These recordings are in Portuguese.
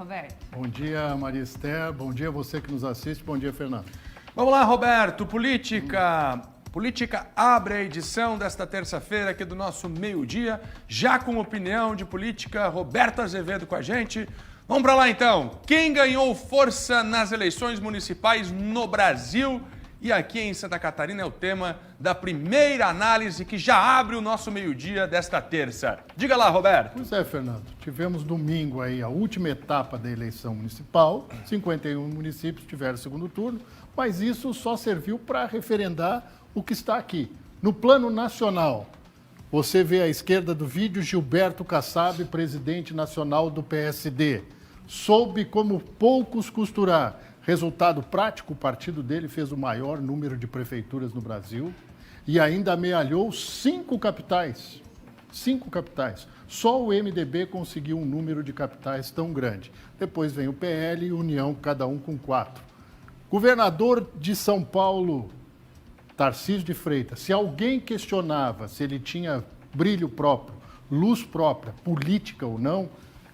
Roberto. Bom dia, Maria Esther. Bom dia você que nos assiste. Bom dia, Fernando. Vamos lá, Roberto. Política abre a edição desta terça-feira aqui do nosso meio-dia, já com opinião de política. Roberto Azevedo com a gente. Vamos para lá, então. Quem ganhou força nas eleições municipais no Brasil? E aqui em Santa Catarina é o tema da primeira análise que já abre o nosso meio-dia desta terça. Diga lá, Roberto. Pois é, Fernando. Tivemos domingo aí a última etapa da eleição municipal. 51 municípios tiveram segundo turno, mas isso só serviu para referendar o que está aqui. No plano nacional, você vê à esquerda do vídeo Gilberto Kassab, presidente nacional do PSD. Soube como poucos costurar. Resultado prático, o partido dele fez o maior número de prefeituras no Brasil e ainda amealhou 5 capitais. 5 capitais. Só o MDB conseguiu um número de capitais tão grande. Depois vem o PL e União, cada um com 4. Governador de São Paulo, Tarcísio de Freitas. Se alguém questionava se ele tinha brilho próprio, luz própria, política ou não,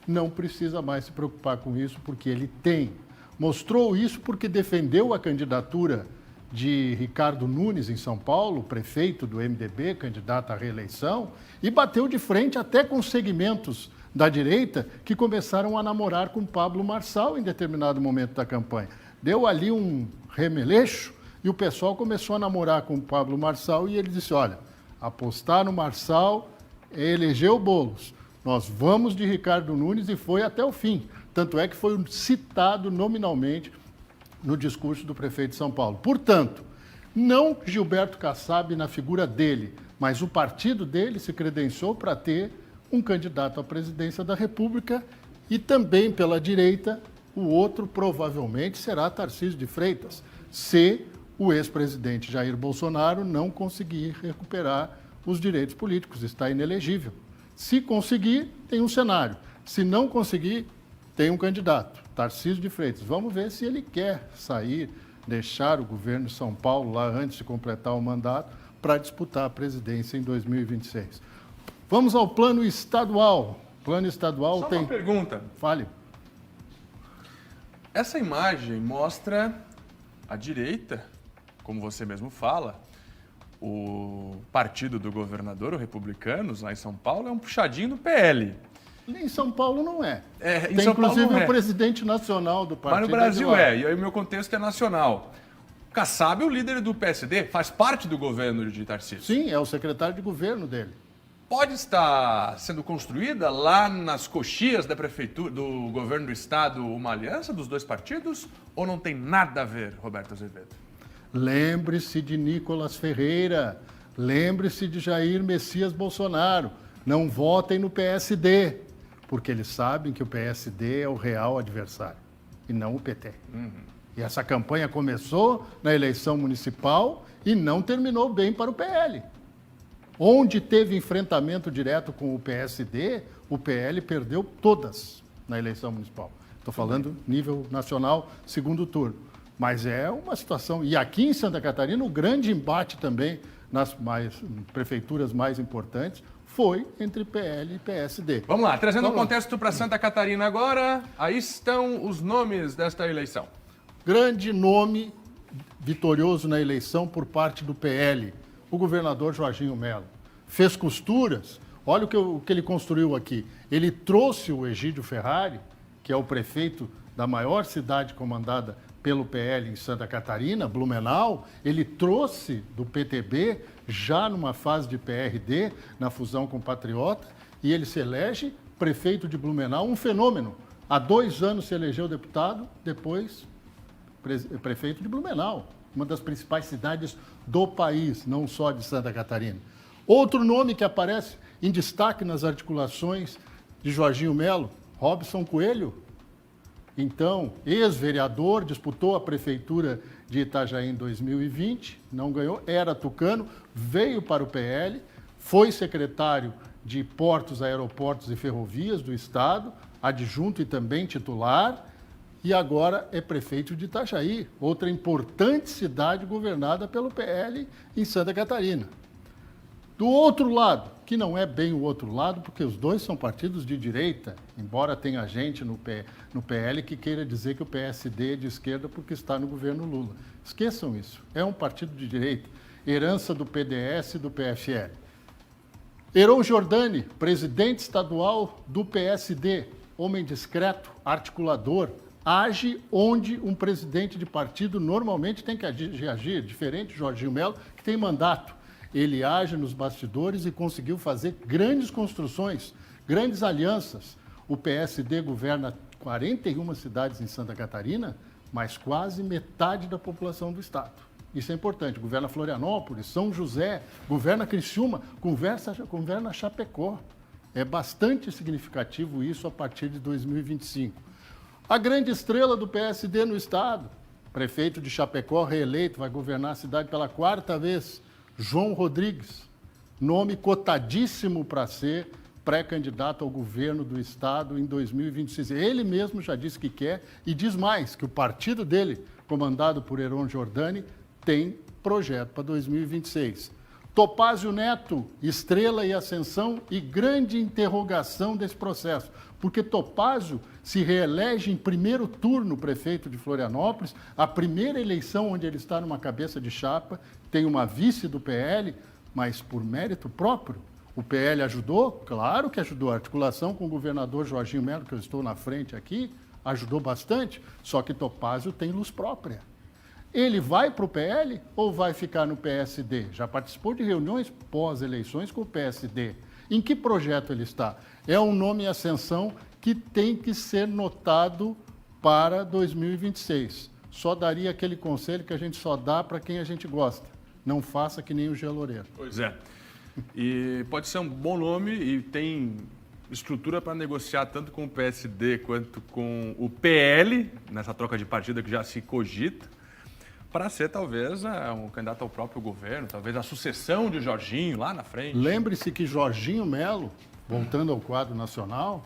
não precisa mais se preocupar com isso, porque ele tem. Mostrou isso porque defendeu a candidatura de Ricardo Nunes em São Paulo, prefeito do MDB, candidato à reeleição, e bateu de frente até com segmentos da direita que começaram a namorar com Pablo Marçal em determinado momento da campanha. Deu ali um remeleixo e o pessoal começou a namorar com Pablo Marçal e ele disse, olha, apostar no Marçal é eleger o Boulos. Nós vamos de Ricardo Nunes e foi até o fim. Tanto é que foi citado nominalmente no discurso do prefeito de São Paulo. Portanto, não Gilberto Kassab na figura dele, mas o partido dele se credenciou para ter um candidato à presidência da República e também pela direita, o outro provavelmente será Tarcísio de Freitas, se o ex-presidente Jair Bolsonaro não conseguir recuperar os direitos políticos, está inelegível. Se conseguir, tem um cenário. Se não conseguir, tem um candidato, Tarcísio de Freitas. Vamos ver se ele quer sair, deixar o governo de São Paulo lá antes de completar o mandato para disputar a presidência em 2026. Vamos ao plano estadual. Plano estadual Só tem... uma pergunta. Fale. Essa imagem mostra a direita, como você mesmo fala, o partido do governador, o Republicanos, lá em São Paulo, é um puxadinho do PL. Em São Paulo não é. Em tem São Paulo inclusive não é. o presidente nacional do partido. Mas no Brasil e aí o meu contexto é nacional. Kassab é o líder do PSD, faz parte do governo de Tarcísio. Sim, é o secretário de governo dele. Pode estar sendo construída lá nas coxias da prefeitura, do governo do estado, uma aliança dos dois partidos? Ou não tem nada a ver, Roberto Azevedo? Lembre-se de Nicolas Ferreira, lembre-se de Jair Messias Bolsonaro. Não votem no PSD, porque eles sabem que o PSD é o real adversário e não o PT. E essa campanha começou na eleição municipal e não terminou bem para o PL. Onde teve enfrentamento direto com o PSD, o PL perdeu todas na eleição municipal. Estou falando nível nacional, segundo turno. Mas é uma situação... E aqui em Santa Catarina, o grande embate também nas prefeituras mais importantes foi entre PL e PSD. Vamos lá, trazendo o contexto para Santa Catarina agora. Aí estão os nomes desta eleição. Grande nome vitorioso na eleição por parte do PL, o governador Jorginho Mello. Fez costuras, olha o que ele construiu aqui. Ele trouxe o Egídio Ferrari, que é o prefeito da maior cidade comandada pelo PL em Santa Catarina, Blumenau. Ele trouxe do PTB, já numa fase de PRD, na fusão com o Patriota, e ele se elege prefeito de Blumenau, um fenômeno. Há 2 anos se elegeu deputado, depois prefeito de Blumenau, uma das principais cidades do país, não só de Santa Catarina. Outro nome que aparece em destaque nas articulações de Jorginho Mello, Robson Coelho. Então, ex-vereador, disputou a prefeitura de Itajaí em 2020, não ganhou, era tucano, veio para o PL, foi secretário de Portos, Aeroportos e Ferrovias do Estado, adjunto e também titular, e agora é prefeito de Itajaí, outra importante cidade governada pelo PL em Santa Catarina. Do outro lado, que não é bem o outro lado, porque os dois são partidos de direita, embora tenha gente no PL que queira dizer que o PSD é de esquerda porque está no governo Lula. Esqueçam isso. É um partido de direita, herança do PDS e do PFL. Heron Giordani, presidente estadual do PSD, homem discreto, articulador, age onde um presidente de partido normalmente tem que agir, diferente de Jorginho Melo, que tem mandato. Ele age nos bastidores e conseguiu fazer grandes construções, grandes alianças. O PSD governa 41 cidades em Santa Catarina, mas quase metade da população do estado. Isso é importante. Governa Florianópolis, São José, governa Criciúma, governa Chapecó. É bastante significativo isso a partir de 2025. A grande estrela do PSD no estado, prefeito de Chapecó, reeleito, vai governar a cidade pela 4ª vez, João Rodrigues, nome cotadíssimo para ser pré-candidato ao governo do estado em 2026. Ele mesmo já disse que quer e diz mais, que o partido dele, comandado por Heron Giordani, tem projeto para 2026. Topázio Neto, estrela e ascensão e grande interrogação desse processo, porque Topázio se reelege em primeiro turno prefeito de Florianópolis, a primeira eleição onde ele está numa cabeça de chapa, tem uma vice do PL, mas por mérito próprio. O PL ajudou? Claro que ajudou. A articulação com o governador Jorginho Melo, que eu estou na frente aqui, ajudou bastante, só que Topázio tem luz própria. Ele vai para o PL ou vai ficar no PSD? Já participou de reuniões pós-eleições com o PSD. Em que projeto ele está? É um nome em ascensão que tem que ser notado para 2026. Só daria aquele conselho que a gente só dá para quem a gente gosta. Não faça que nem o Jean Loureiro. Pois é. E pode ser um bom nome e tem estrutura para negociar tanto com o PSD quanto com o PL, nessa troca de partida que já se cogita, para ser talvez um candidato ao próprio governo, talvez a sucessão de Jorginho lá na frente. Lembre-se que Jorginho Melo, voltando ao quadro nacional,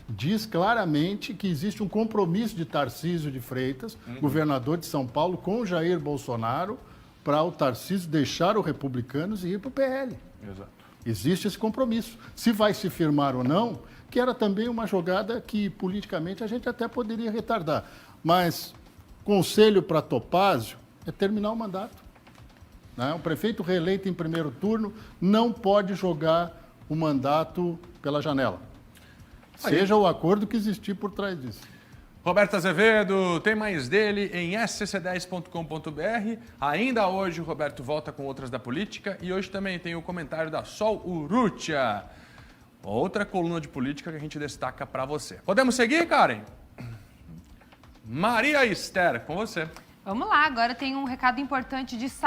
diz claramente que existe um compromisso de Tarcísio de Freitas, governador de São Paulo, com Jair Bolsonaro, para o Tarcísio deixar os republicanos e ir para o PL. Exato. Existe esse compromisso. Se vai se firmar ou não, que era também uma jogada que politicamente a gente até poderia retardar. Mas conselho para Topázio é terminar o mandato. Né? O prefeito reeleito em primeiro turno não pode jogar o mandato pela janela. Seja o acordo que existir por trás disso. Roberto Azevedo, tem mais dele em scc10.com.br. Ainda hoje o Roberto volta com outras da política e hoje também tem o comentário da Sol Urrutia, outra coluna de política que a gente destaca para você. Podemos seguir, Karen? Maria Esther, com você. Vamos lá, agora tem um recado importante de saúde.